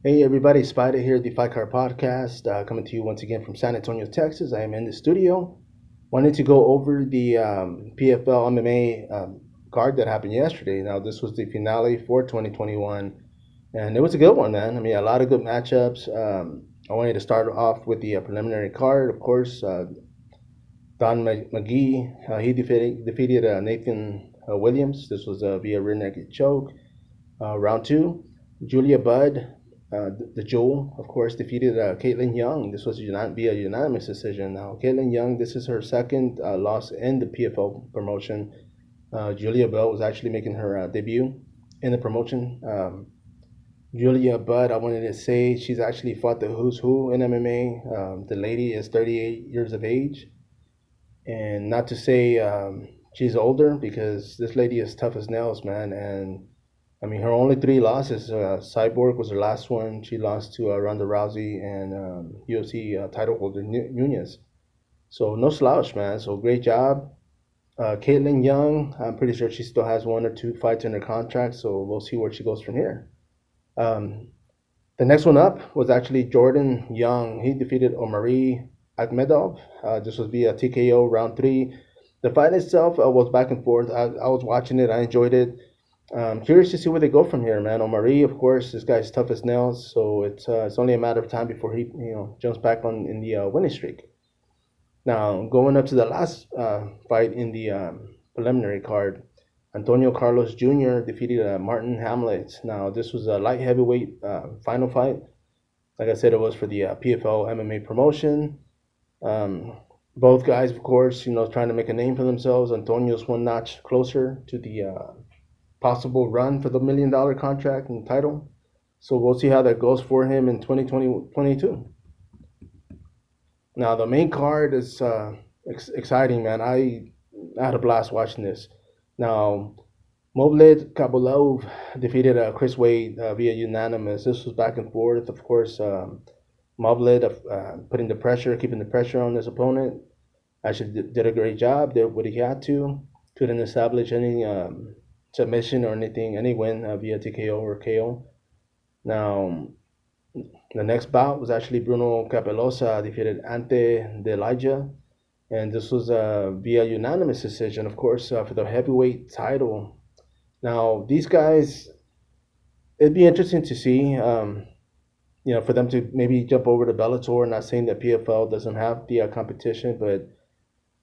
Hey everybody, sPidA here, the Fight Card Podcast, coming to you once again from San Antonio, Texas. I am in the studio. Wanted to go over the PFLMMA card that happened yesterday. Now, this was the finale for 2021, and it was a good one, man. I mean, a lot of good matchups. I wanted to start off with the preliminary card, of course. Don McGee, he defeated Nathan Williams. This was via rear naked choke. Round two, Julia Budd, the Jewel, of course, defeated Caitlin Young. This was via unanimous decision. Now, Caitlin Young, this is her second loss in the PFL promotion. Julia Budd was actually making her debut in the promotion. Julia Budd, I wanted to say she's actually fought the who's who in MMA. The lady is 38 years of age. And not to say she's older, because this lady is tough as nails, man. And I mean, her only three losses. Cyborg was her last one. She lost to Ronda Rousey and UFC title holder Nunez. So no slouch, man. So great job. Caitlin Young, I'm pretty sure she still has one or two fights in her contract. So we'll see where she goes from here. Um, the next one up was actually Jordan Young. He defeated Omari Akhmedov. This was via TKO round three. The fight itself was back and forth. I was watching it. I enjoyed it. Curious to see where they go from here, man. Omari, of course, this guy's tough as nails, so it's only a matter of time before he jumps back on in the winning streak. Now going up to the last fight in the preliminary card, Antonio Carlos Jr. defeated Martin Hamlet. Now this was a light heavyweight final fight. Like I said, it was for the PFL MMA promotion. Both guys, of course, trying to make a name for themselves. Antonio's one notch closer to the possible run for the $1 million contract and title. So we'll see how that goes for him in 2022. Now the main card is exciting, man. I had a blast watching this. Now Movlid Kabolov defeated Chris Wade via unanimous. This was back and forth, of course. Movlid putting the pressure, keeping the pressure on his opponent. Actually did a great job. Did what he had to. Couldn't establish any submission or anything, any win via TKO or KO. Now, the next bout was actually Bruno Capelosa defeated Ante De Elijah, and this was via unanimous decision, of course, for the heavyweight title. Now, these guys, it'd be interesting to see, for them to maybe jump over to Bellator. Not saying that PFL doesn't have the competition, but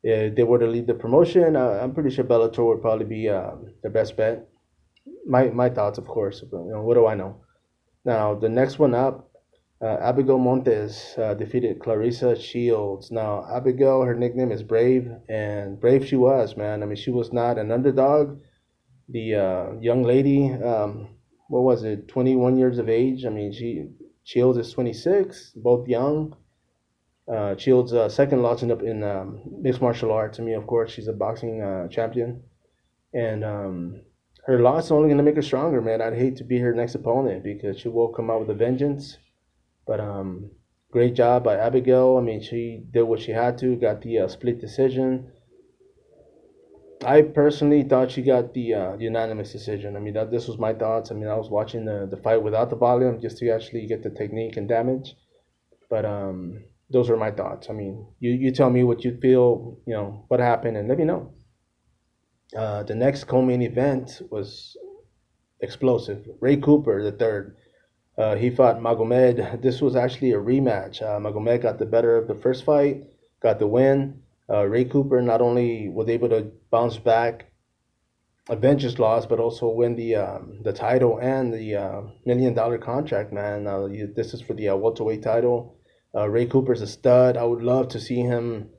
if they were to leave the promotion, I'm pretty sure Bellator would probably be the best bet. My thoughts, of course. But, what do I know? Now, the next one up, Abigail Montes defeated Clarissa Shields. Now, Abigail, her nickname is Brave, and brave she was, man. I mean, she was not an underdog. The young lady, what was it, 21 years of age? I mean, Shields is 26, both young. Shields' second loss ended up in mixed martial arts. I mean, of course, she's a boxing champion, and her loss is only going to make her stronger, man. I'd hate to be her next opponent because she will come out with a vengeance. But great job by Abigail. I mean, she did what she had to, got the split decision. I personally thought she got the unanimous decision. I mean, this was my thoughts. I mean, I was watching the fight without the volume just to actually get the technique and damage. But those are my thoughts. I mean, you tell me what you feel, what happened, and let me know. The next co-main event was explosive. Ray Cooper, the third. He fought Magomed. This was actually a rematch. Magomed got the better of the first fight, got the win. Ray Cooper not only was able to bounce back, avenge his loss, but also win the title and the $1 million contract, man. This is for the welterweight title. Ray Cooper's a stud. I would love to see him.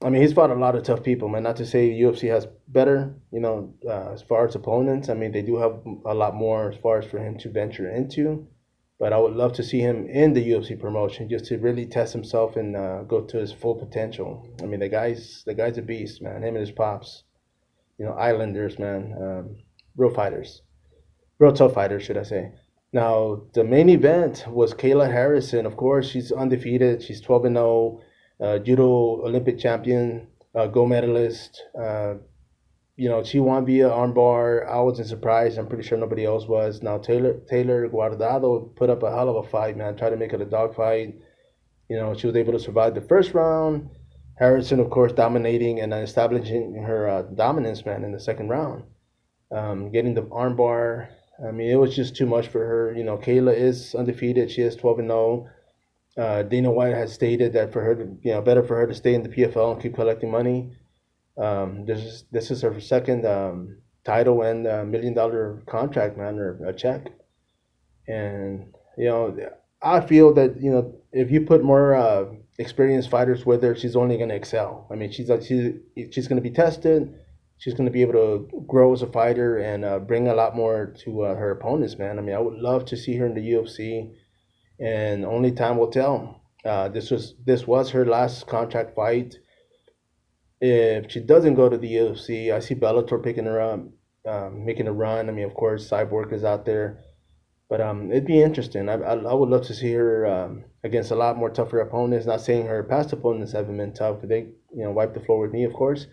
I mean, he's fought a lot of tough people, man. Not to say UFC has better, as far as opponents. I mean, they do have a lot more as far as for him to venture into. But I would love to see him in the UFC promotion just to really test himself and go to his full potential. I mean, the guy's a beast, man. Him and his pops, Islanders, man, real fighters, real tough fighters, should I say? Now, the main event was Kayla Harrison. Of course, she's undefeated. She's 12-0, judo Olympic champion, gold medalist. she won via armbar. I wasn't surprised. I'm pretty sure nobody else was. Now Taylor Guardado put up a hell of a fight, man. Tried to make it a dog fight. She was able to survive the first round. Harrison, of course, dominating and establishing her dominance, man, in the second round. Getting the armbar. I mean, it was just too much for her. Kayla is undefeated. She is 12-0. Dana White has stated that for her to, better for her to stay in the PFL and keep collecting money. This is her second title and $1 million contract, man, or a check. And I feel that if you put more experienced fighters with her, she's only going to excel. I mean, she's going to be tested. She's going to be able to grow as a fighter and bring a lot more to her opponents, man. I mean, I would love to see her in the UFC, and only time will tell. This was her last contract fight. If she doesn't go to the UFC, I see Bellator picking her up, making a run. I mean, of course, Cyborg is out there, but it'd be interesting. I would love to see her against a lot more tougher opponents. Not saying her past opponents haven't been tough, because they wiped the floor with me, of course.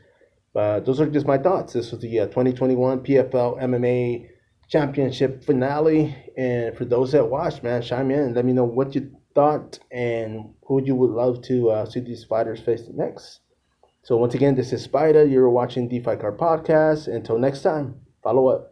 But those are just my thoughts. This was the 2021 PFL MMA Championship finale, and for those that watched, man, chime in. Let me know what you thought and who you would love to see these fighters face next. So once again, this is sPidA. You're watching DeFi Card Podcast. Until next time, follow up.